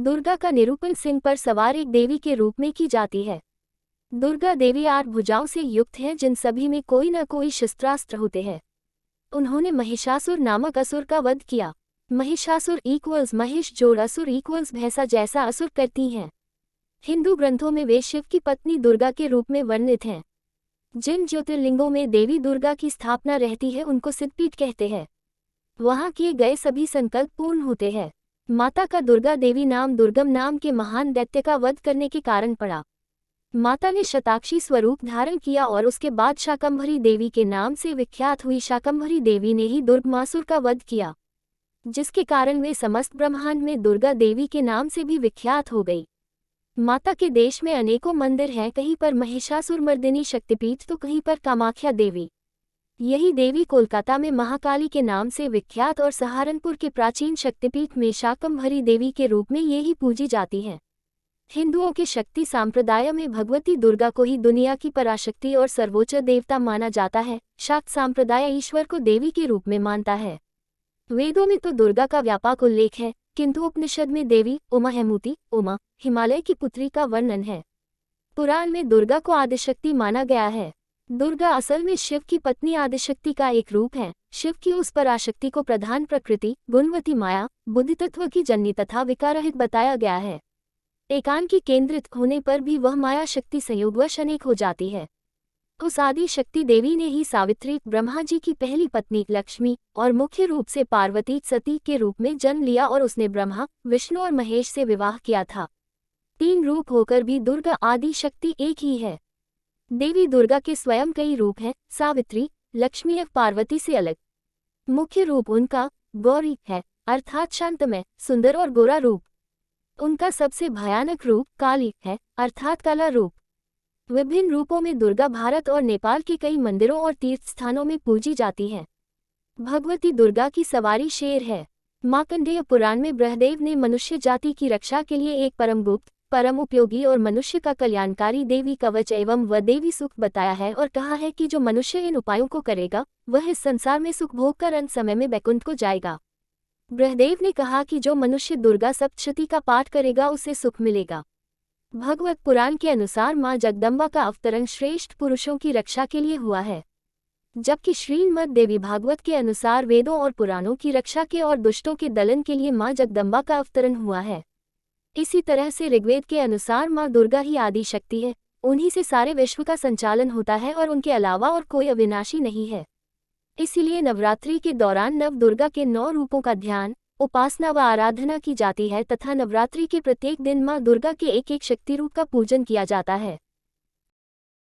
दुर्गा का निरूपण सिंह पर सवार एक देवी के रूप में की जाती है। दुर्गा देवी 8 भुजाओं से युक्त हैं, जिन सभी में कोई न कोई शस्त्रास्त्र होते हैं। उन्होंने महिषासुर नामक असुर का वध किया। महिषासुर इक्वल्स महिष जोड़ असुर इक्वल्स भैंसा जैसा असुर करती हैं। हिंदू ग्रंथों में वे शिव की पत्नी दुर्गा के रूप में वर्णित हैं। जिन ज्योतिर्लिंगों में देवी दुर्गा की स्थापना रहती है उनको सिद्धपीठ कहते हैं। वहां किए गए सभी संकल्प पूर्ण होते हैं। माता का दुर्गा देवी नाम दुर्गम नाम के महान दैत्य का वध करने के कारण पड़ा। माता ने शताक्षी स्वरूप धारण किया और उसके बाद शाकंभरी देवी के नाम से विख्यात हुई शाकंभरी देवी ने ही दुर्गमासुर का वध किया, जिसके कारण वे समस्त ब्रह्मांड में दुर्गा देवी के नाम से भी विख्यात हो गई। माता के देश में अनेकों मंदिर हैं, कहीं पर महिषासुर मर्दिनी शक्तिपीठ तो कहीं पर कामाख्या देवी। यही देवी कोलकाता में महाकाली के नाम से विख्यात और सहारनपुर के प्राचीन शक्तिपीठ में शाकंभरी देवी के रूप में ये ही पूजी जाती हैं। हिंदुओं के शक्ति सांप्रदाय में भगवती दुर्गा को ही दुनिया की पराशक्ति और सर्वोच्च देवता माना जाता है। शाक्त सांप्रदाय ईश्वर को देवी के रूप में मानता है। वेदों में तो दुर्गा का व्यापक उल्लेख है, किंतु उपनिषद में देवी उमा हेमूति उमा हिमालय की पुत्री का वर्णन है। पुराण में दुर्गा को आदिशक्ति माना गया है। दुर्गा असल में शिव की पत्नी आदिशक्ति का एक रूप है। शिव की उस पराशक्ति को प्रधान प्रकृति गुणवती माया बुद्धितत्व की जननी तथा विकाररहित बताया गया है। एकांत की केंद्रित होने पर भी वह माया शक्ति संयोगवश अनेक हो जाती है। उस आदि शक्ति देवी ने ही सावित्री ब्रह्मा जी की पहली पत्नी लक्ष्मी और मुख्य रूप से पार्वती सती के रूप में जन्म लिया और उसने ब्रह्मा विष्णु और महेश से विवाह किया था। 3 रूप होकर भी दुर्गा आदि शक्ति एक ही है। देवी दुर्गा के स्वयं कई रूप हैं। सावित्री लक्ष्मी और पार्वती से अलग मुख्य रूप उनका गौरी है, अर्थात शांतमय सुंदर और गोरा रूप। उनका सबसे भयानक रूप काली है, अर्थात काला रूप। विभिन्न रूपों में दुर्गा भारत और नेपाल के कई मंदिरों और तीर्थ स्थानों में पूजी जाती है। भगवती दुर्गा की सवारी शेर है। मार्कंडेय पुराण में ब्रह्मदेव ने मनुष्य जाति की रक्षा के लिए एक परम गुप्त परम उपयोगी और मनुष्य का कल्याणकारी देवी कवच एवं व देवी सुख बताया है और कहा है कि जो मनुष्य इन उपायों को करेगा वह इस संसार में सुख भोग कर अंत समय में बैकुंठ को जाएगा। ब्रह्मदेव ने कहा कि जो मनुष्य दुर्गा सप्तशती का पाठ करेगा उसे सुख मिलेगा। भगवत पुराण के अनुसार मां जगदम्बा का अवतरण श्रेष्ठ पुरुषों की रक्षा के लिए हुआ है, जबकि श्रीमद् देवी भागवत के अनुसार वेदों और पुराणों की रक्षा के और दुष्टों के दलन के लिए मां जगदम्बा का अवतरण हुआ है। इसी तरह से ऋग्वेद के अनुसार मां दुर्गा ही आदि शक्ति है। उन्हीं से सारे विश्व का संचालन होता है और उनके अलावा और कोई अविनाशी नहीं है। इसीलिए नवरात्रि के दौरान नव दुर्गा के 9 रूपों का ध्यान उपासना व आराधना की जाती है तथा नवरात्रि के प्रत्येक दिन मां दुर्गा के एक एक शक्ति रूप का पूजन किया जाता है।